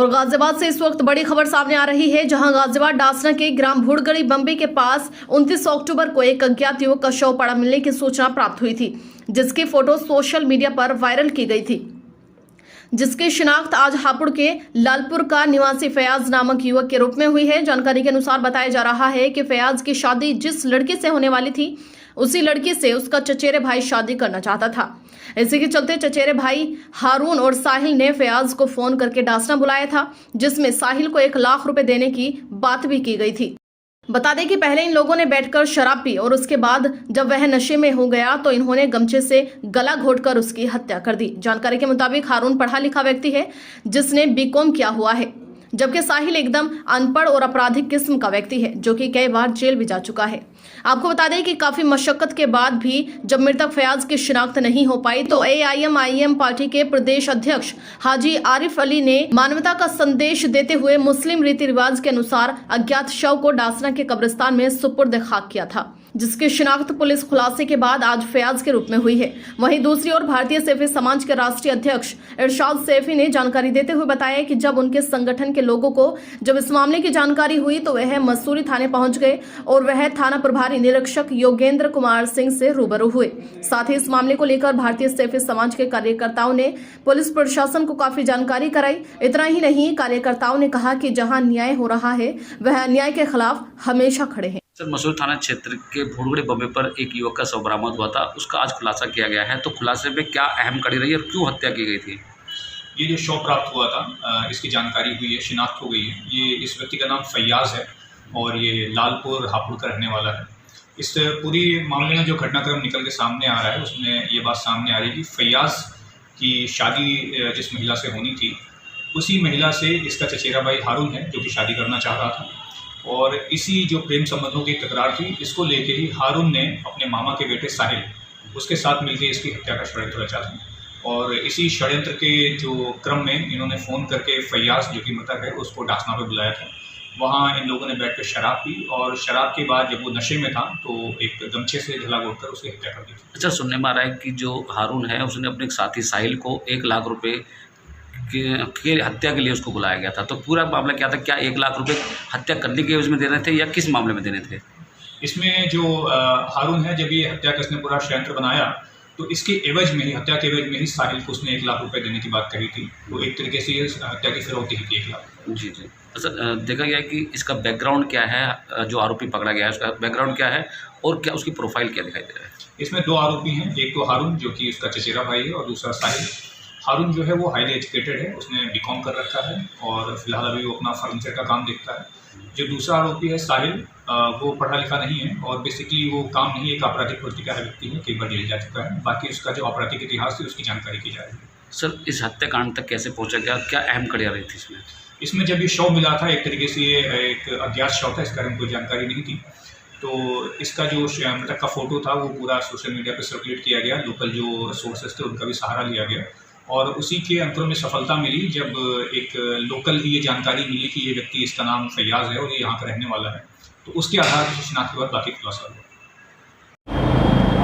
और गाजियाबाद से इस वक्त बड़ी खबर सामने आ रही है, जहां गाजियाबाद डासना के ग्राम भुड़गड़ी बम्बे के पास 29 अक्टूबर को एक अज्ञात युवक का शव पड़ा मिलने की सूचना प्राप्त हुई थी, जिसकी फोटो सोशल मीडिया पर वायरल की गई थी, जिसकी शिनाख्त आज हापुड़ के लालपुर का निवासी फयाज नामक युवक के रूप में हुई है। जानकारी के अनुसार बताया जा रहा है कि फयाज की शादी जिस लड़की से होने वाली थी, उसी लड़की से उसका चचेरे भाई शादी करना चाहता था। इसी के चलते चचेरे भाई हारून और साहिल ने फयाज को फोन करके डासना बुलाया था, जिसमें साहिल को 1 लाख रुपए देने की बात भी की गई थी। बता दें कि पहले इन लोगों ने बैठकर शराब पी और उसके बाद जब वह नशे में हो गया तो इन्होंने गमछे से गला घोटकर उसकी हत्या कर दी। जानकारी के मुताबिक हारून पढ़ा लिखा व्यक्ति है, जिसने बीकॉम किया हुआ है, जबकि साहिल एकदम अनपढ़ और आपराधिक किस्म का व्यक्ति है, जो कि कई बार जेल भी जा चुका है। आपको बता दें कि काफी मशक्कत के बाद भी जब मृतक फयाज की शिनाख्त नहीं हो पाई तो AIM पार्टी के प्रदेश अध्यक्ष हाजी आरिफ अली ने मानवता का संदेश देते हुए मुस्लिम रीति रिवाज के अनुसार अज्ञात शव को डासना के कब्रिस्तान में सुपुर्द खाक किया था, जिसकी शिनाख्त पुलिस खुलासे के बाद आज फयाज के रूप में हुई है। वहीं दूसरी ओर भारतीय सैफी समाज के राष्ट्रीय अध्यक्ष इरशाद सैफी ने जानकारी देते हुए बताया कि जब उनके संगठन के लोगों को जब इस मामले की जानकारी हुई तो वह मसूरी थाने पहुंच गए और वह थाना प्रभारी निरीक्षक योगेंद्र कुमार सिंह से रूबरू हुए। साथ ही इस मामले को लेकर भारतीय सैफी समाज के कार्यकर्ताओं ने पुलिस प्रशासन को काफी जानकारी कराई। इतना ही नहीं, कार्यकर्ताओं ने कहा कि जहां न्याय हो रहा है वह अन्याय के खिलाफ हमेशा खड़े हैं। सर, मसूरी थाना क्षेत्र के भुड़गड़ी बम्बे पर एक युवक का शव बरामद हुआ था, उसका आज खुलासा किया गया है, तो खुलासे में क्या अहम कड़ी रही और क्यों हत्या की गई थी? ये जो शव प्राप्त हुआ था, इसकी जानकारी हुई है, शिनाख्त हो गई है। ये इस व्यक्ति का नाम फयाज है और ये लालपुर हापुड़ का रहने वाला है। इस पूरी मामले में जो घटनाक्रम निकल के सामने आ रहा है, उसमें ये बात सामने आ रही है कि फयाज की शादी जिस महिला से होनी थी, उसी महिला से इसका चचेरा भाई हारून है, जो कि शादी करना चाह रहा था। और इसी जो प्रेम संबंधों की तकरार थी, इसको लेके ही हारून ने अपने मामा के बेटे साहिल, उसके साथ मिलकर इसकी हत्या का षड्यंत्र रचा था। और इसी षड्यंत्र के जो क्रम में इन्होंने फ़ोन करके फयाज, जो कि मृतक है, उसको डासना पे बुलाया था। वहाँ इन लोगों ने बैठकर शराब पी और शराब के बाद जब वो नशे में था तो एक गमछे से गला घोटकर उसकी हत्या कर दी थी। अच्छा, सुनने में आ रहा है कि जो हारून है उसने अपने साथी साहिल को 1 लाख रुपए की हत्या के लिए उसको बुलाया गया था, तो पूरा मामला क्या था? क्या 1 लाख रुपए हत्या करने के एवज में देने थे या किस मामले में देने थे? इसमें जो हारून है, जब ये हत्या का इसने पूरा षड्यंत्र बनाया तो इसके एवज में ही, हत्या के एवज में ही साहिल को उसने 1 लाख रुपए देने की बात कही थी। तो एक तरीके से ये हत्या की फिरौती ही थी 1 लाख। जी। अच्छा, देखा गया है कि इसका बैकग्राउंड क्या है, जो आरोपी पकड़ा गया है उसका बैकग्राउंड क्या है और क्या उसकी प्रोफाइल क्या दिखाई दे रहा है? इसमें 2 आरोपी हैं, एक तो हारून जो कि उसका चचेरा भाई है और दूसरा साहिल। हारून जो है वो हाईली एजुकेटेड है, उसने बीकॉम कर रखा है और फिलहाल अभी वो अपना फर्नीचर का काम देखता है। जो दूसरा आरोपी है साहिल, वो पढ़ा लिखा नहीं है और बेसिकली वो काम नहीं, एक आपराधिक प्रवृत्ति का व्यक्ति है, कई बार जेल जा चुका है। बाकी उसका जो आपराधिक इतिहास है उसकी जानकारी की जा रही है। सर, इस हत्याकांड तक कैसे पहुंचा गया, क्या अहम कड़ी रही थी इसमें? इसमें जब ये शव मिला था, एक तरीके से ये एक अज्ञात शव था, इसका कोई जानकारी नहीं थी। तो इसका जो मृतक का फोटो था वो पूरा सोशल मीडिया पर सर्कुलेट किया गया, लोकल जो सोर्सेज थे उनका भी सहारा लिया गया और उसी के अंतरों में सफलता मिली जब एक लोकल ही ये जानकारी मिली कि ये व्यक्ति, इसका नाम फयाज है और ये यहाँ का रहने वाला है। तो उसके आधार पर शिनाख्त के बाद बाकी खुलासा हुआ।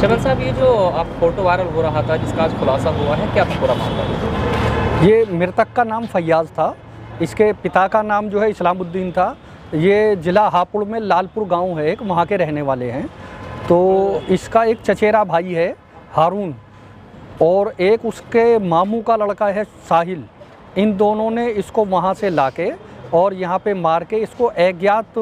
चमन साहब, ये जो आप फोटो वायरल हो रहा था जिसका आज खुलासा हुआ है, क्या पूरा मामला है? ये मृतक का नाम फयाज था, इसके पिता का नाम जो है इस्लामुद्दीन था। ये ज़िला हापुड़ में लालपुर गांव है, एक वहाँ के रहने वाले हैं। तो इसका एक चचेरा भाई है हारून और एक उसके मामू का लड़का है साहिल। इन दोनों ने इसको वहाँ से लाके और यहाँ पे मार के इसको अज्ञात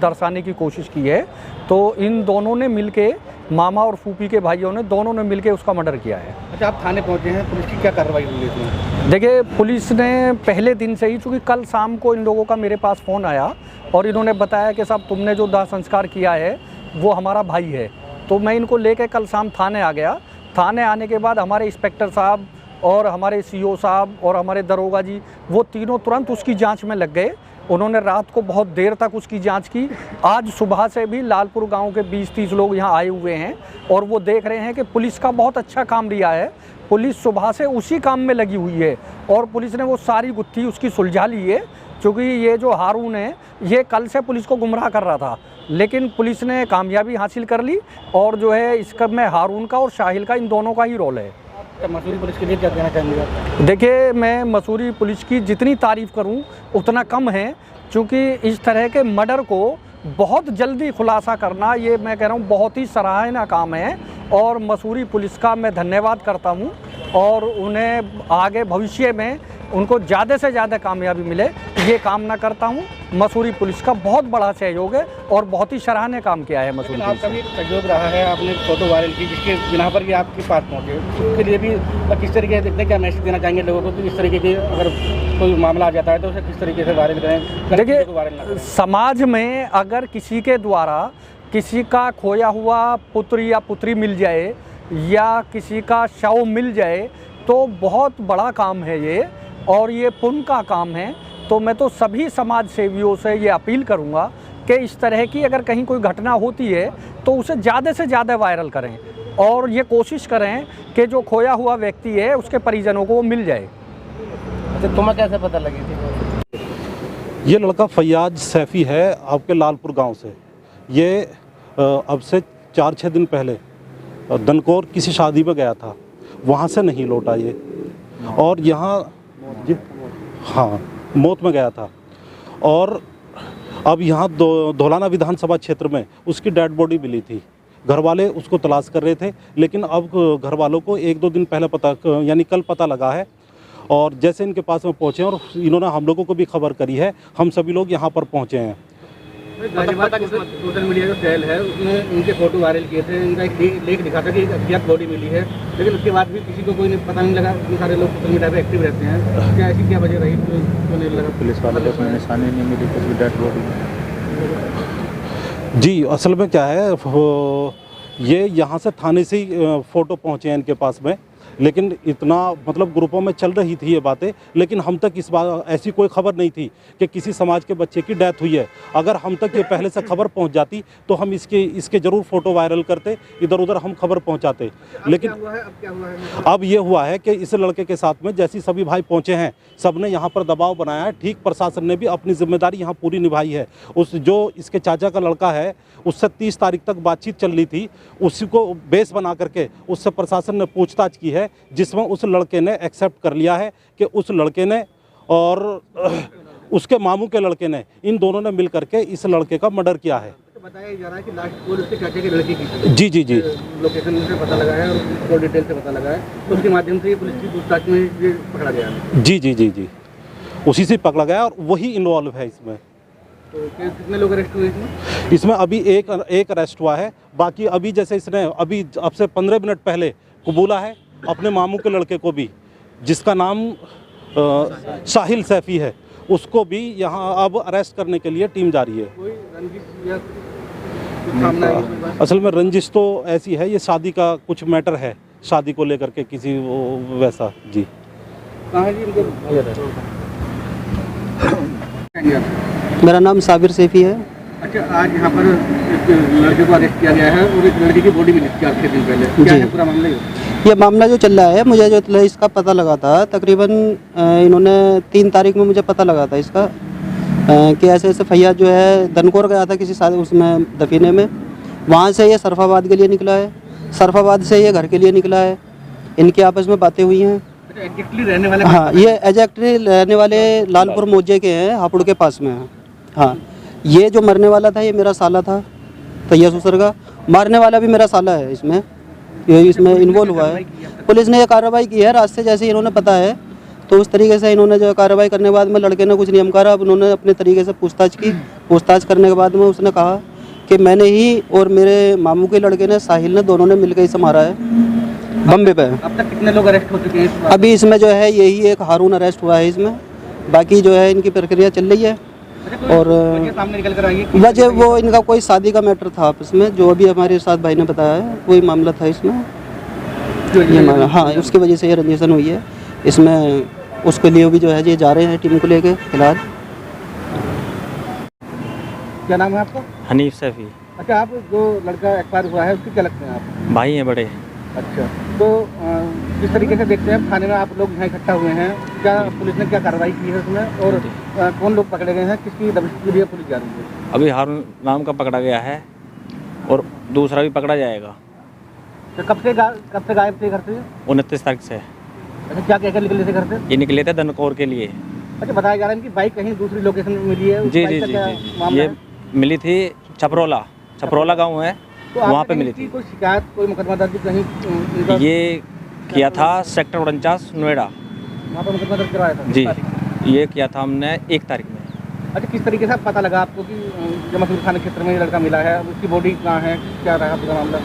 दर्शाने की कोशिश की है। तो इन दोनों ने मिलके, मामा और फूफी के भाइयों ने, दोनों ने मिलके उसका मर्डर किया है। अच्छा, आप थाने पहुँचे हैं, पुलिस की क्या कार्रवाई हुई थी? देखिए, पुलिस ने पहले दिन से ही, चूँकि कल शाम को इन लोगों का मेरे पास फ़ोन आया और इन्होंने बताया कि साहब तुमने जो दाह संस्कार किया है वो हमारा भाई है। तो मैं इनको लेके कल शाम थाने आ गया। थाने आने के बाद हमारे इंस्पेक्टर साहब और हमारे CO साहब और हमारे दरोगा जी, वो तीनों तुरंत उसकी जांच में लग गए। उन्होंने रात को बहुत देर तक उसकी जांच की। आज सुबह से भी लालपुर गांव के 20-30 लोग यहाँ आए हुए हैं और वो देख रहे हैं कि पुलिस का बहुत अच्छा काम रिहा है। पुलिस सुबह से उसी काम में लगी हुई है और पुलिस ने वो सारी गुत्थी उसकी सुलझा ली है। क्योंकि ये जो हारून है, ये कल से पुलिस को गुमराह कर रहा था, लेकिन पुलिस ने कामयाबी हासिल कर ली और जो है इसका में हारून का और साहिल का, इन दोनों का ही रोल है। मसूरी पुलिस के लिए क्या कहना चाहेंगे आप? देखिए, मैं मसूरी पुलिस की जितनी तारीफ़ करूं उतना कम है, क्योंकि इस तरह के मर्डर को बहुत जल्दी खुलासा करना, ये मैं कह रहा हूं बहुत ही सराहनीय काम है। और मसूरी पुलिस का मैं धन्यवाद करता हूं और उन्हें आगे भविष्य में उनको ज़्यादा से ज़्यादा कामयाबी मिले, ये कामना करता हूं। मसूरी पुलिस का बहुत बड़ा सहयोग है और बहुत ही सराहनीय काम किया है मसूरी पुलिस आपका भी सहयोग रहा है, आपने फोटो वायरल की जिसके बिना पर ये आपके पास पहुँचे, उसके लिए भी किस तरीके से देखते हैं, क्या मैसेज देना चाहेंगे लोगों को कि इस तरीके की अगर कोई मामला आ जाता है तो उसे किस तरीके से वायरल करें? देखिए, समाज में अगर किसी के द्वारा किसी का खोया हुआ पुत्र या पुत्री मिल जाए या किसी का शव मिल जाए तो बहुत बड़ा काम है ये, और ये पुण्य का काम है। तो मैं तो सभी समाज सेवियों से ये अपील करूँगा कि इस तरह की अगर कहीं कोई घटना होती है तो उसे ज़्यादा से ज़्यादा वायरल करें और ये कोशिश करें कि जो खोया हुआ व्यक्ति है उसके परिजनों को वो मिल जाए। अच्छा, तुम्हें कैसे पता लगी थी? ये लड़का फैयाज सैफ़ी है, आपके लालपुर गांव से। ये अब से 4-6 दिन पहले दनकौर किसी शादी में गया था, वहाँ से नहीं लौटा ये, और यहाँ हाँ मौत में गया था। और अब यहाँ धौलाना विधानसभा क्षेत्र में उसकी डेड बॉडी मिली थी। घर वाले उसको तलाश कर रहे थे, लेकिन अब घर वालों को 1-2 दिन पहले पता, यानी कल पता लगा है। और जैसे इनके पास में पहुँचे और इन्होंने हम लोगों को भी खबर करी है, हम सभी लोग यहाँ पर पहुँचे हैं। सोशल मीडिया जो सेल है उसमें इनके फोटो वायरल किए थे, इनका एक लेख दिखा था कि एक अज्ञात बॉडी मिली है, लेकिन उसके बाद भी किसी को कोई पता नहीं लगा। इतने सारे लोग सोशल मीडिया पे एक्टिव रहते हैं, क्या ऐसी क्या वजह रही, क्यों नहीं लगा? पुलिस वाले को निशानी नहीं मिली किसी डेड बॉडी? जी, असल में क्या है, ये यहाँ से थाने से ही फ़ोटो पहुँचे हैं इनके पास में, लेकिन इतना मतलब ग्रुपों में चल रही थी ये बातें, लेकिन हम तक इस बात ऐसी कोई खबर नहीं थी कि किसी समाज के बच्चे की डेथ हुई है। अगर हम तक ये पहले से खबर पहुंच जाती तो हम इसके ज़रूर फ़ोटो वायरल करते, इधर उधर हम खबर पहुंचाते। लेकिन अब ये हुआ है कि इस लड़के के साथ में जैसे सभी भाई पहुंचे हैं, सब ने यहाँ पर दबाव बनाया है। ठीक प्रशासन ने भी अपनी जिम्मेदारी यहाँ पूरी निभाई है। उस जो इसके चाचा का लड़का है उससे 30 तारीख तक बातचीत चल रही थी, उसी को बेस बना करके उससे प्रशासन ने पूछताछ की है, जिसमें उस लड़के ने एक्सेप्ट कर लिया है कि उस लड़के ने और उसके मामू के लड़के ने, इन दोनों ने मिल करके इस लड़के का मर्डर किया है। बताया जा रहा है कि लास्ट कॉल उसके चाचा के लड़के की थी। जी जी जी, लोकेशन से पता लगा है और फुल डिटेल से पता लगा है, तो उसके माध्यम से पुलिस की पूछताछ में ये पकड़ा गया है। जी जी जी जी, उसी से पकड़ा गया और वही इन्वॉल्व है इसमें। तो कितने लोग अरेस्ट हुए इसमें? इसमें अभी एक अरेस्ट हुआ है, बाकी अभी जैसे इसने अभी अब से 15 मिनट पहले कबूला है अपने मामू के लड़के को भी, जिसका नाम साहिल सैफ़ी है, उसको भी यहाँ अब अरेस्ट करने के लिए टीम जा रही है। कोई रंजिश या कुछ सामना है? असल में रंजिश तो ऐसी है, ये शादी का कुछ मैटर है, शादी को लेकर के किसी वैसा। जी, कहाँ जी इनको? मेरा नाम साबिर सैफ़ी है। अच्छा, आज यहाँ पर एक लड़के को अरेस्ट किया गया है और एक लड़की की बॉडी मिली 4-6 दिन पहले, क्या है पूरा मामला? ये मामला जो चल रहा है, मुझे जो इसका पता लगा था तकरीबन इन्होंने 3 तारीख में मुझे पता लगा था इसका कि ऐसे ऐसे फैयाज जो है दनकौर गया था किसी साल उसमें दफीने में, वहाँ से ये सरफाबाद के लिए निकला है, सरफाबाद से ये घर के लिए निकला है, इनकी आपस में बातें हुई हैं। एग्जैक्टली रहने वाले? हाँ, ये एग्जैक्टली रहने वाले लालपुर मोजे के हैं, हापुड़ के पास में है। हाँ, ये जो मरने वाला था ये मेरा साला था, तैयब ससुर का। मारने वाला भी मेरा साला है, इसमें ये इसमें इन्वॉल्व हुआ है। पुलिस ने ये कार्रवाई की है, रास्ते जैसे इन्होंने पता है तो उस तरीके से इन्होंने जो कार्रवाई करने के बाद में लड़के ने कुछ नियम करा। अब उन्होंने अपने तरीके से पूछताछ की, पूछताछ करने के बाद में उसने कहा कि मैंने ही और मेरे मामू के लड़के ने, साहिल ने, दोनों ने मिलकर इसे मारा है बम्बे पे। अब तक कितने लोग अरेस्ट हो चुके हैं? अभी इसमें जो है यही एक हारून अरेस्ट हुआ है इसमें, बाकी जो है इनकी प्रक्रिया चल रही है। और सामने निकल कर आई वजह वो इनका कोई शादी का मैटर था आपस में, जो अभी हमारे साथ भाई ने बताया है वही मामला था इसमें, ये मामला। हाँ, उसकी वजह से ये रंजिशन हुई है इसमें। उसके लिए भी जो है ये जा रहे हैं टीम को लेके फिलहाल। क्या नाम है आपका? हनीफ सैफ़ी। अच्छा, आप जो लड़का एक्सपायर हुआ है उसके क्या लगते हैं आप? भाई हैं बड़े। अच्छा, तो किस तरीके से देखते हैं थाने में आप लोग यहाँ इकट्ठा हुए हैं, क्या पुलिस ने क्या कार्रवाई की है उसमें, और कौन लोग पकड़े गए हैं, किसकी दबिश के लिए पुलिस जा रही है? अभी हारून नाम का पकड़ा गया है और दूसरा भी पकड़ा जाएगा। तो कब से गायब थे घर से? 29 तारीख से। अच्छा, क्या कहकर निकले थे घर से? ये निकले थे दनकौर के लिए। अच्छा, बताया जा रहा है कि बाइक कहीं दूसरी लोकेशन में मिली है। उस जी बाइक जी का जी क्या जी मामला ये है? मिली थी छपरौला गांव है, तो वहाँ आपने पे मिली कहीं थी। कोई शिकायत, कोई मुकदमा दर्ज कहीं इनका- ये किया था सेक्टर 49 नोएडा। वहाँ पर मुकदमा दर्ज करवाया था? जी, किस तारीख? ये किया था हमने 1 तारीख में। अच्छा, किस तरीके से पता लगा आपको कि जमातुल थाना क्षेत्र में ये लड़का मिला है? उसकी बॉडी कहाँ है, क्या रहा पूरा मामला?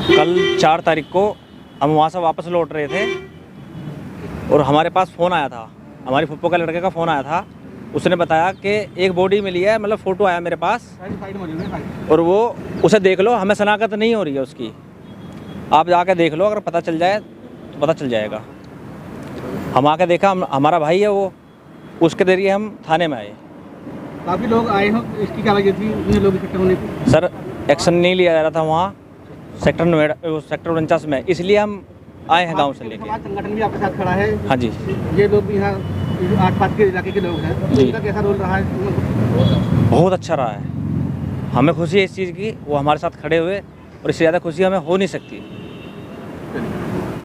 कल 4 तारीख को हम वहाँ से वापस लौट रहे थे और हमारे पास फ़ोन आया था, हमारी फुप्पो का लड़के का फ़ोन आया था। उसने बताया कि एक बॉडी मिली है, मतलब फ़ोटो आया मेरे पास साइड मौजूद है, साइड। और वो उसे देख लो, हमें शनाख्त नहीं हो रही है उसकी। आप जाके देख लो, अगर पता चल जाए तो पता चल जाएगा। हम आके देखा, हमारा भाई है वो, उसके जरिए हम थाने में आए। काफ़ी लोग आए हो, इसकी क्या वजह थी इतने लोग इकट्ठे होने की? सर, एक्शन नहीं लिया जा रहा था वहाँ सेक्टर नोएडा, सेक्टर 49 में, इसलिए हम आए हैं गांव से लेके। समाज संगठन भी आपके साथ खड़ा है। हाँ जी, ये लोग भी यहाँ आस-पास के इलाके के लोग हैं, जी। उनका कैसा रोल रहा है? बहुत अच्छा रहा है। हमें खुशी है इस चीज़ की, वो हमारे साथ खड़े हुए, और इससे ज़्यादा खुशी हमें हो नहीं सकती।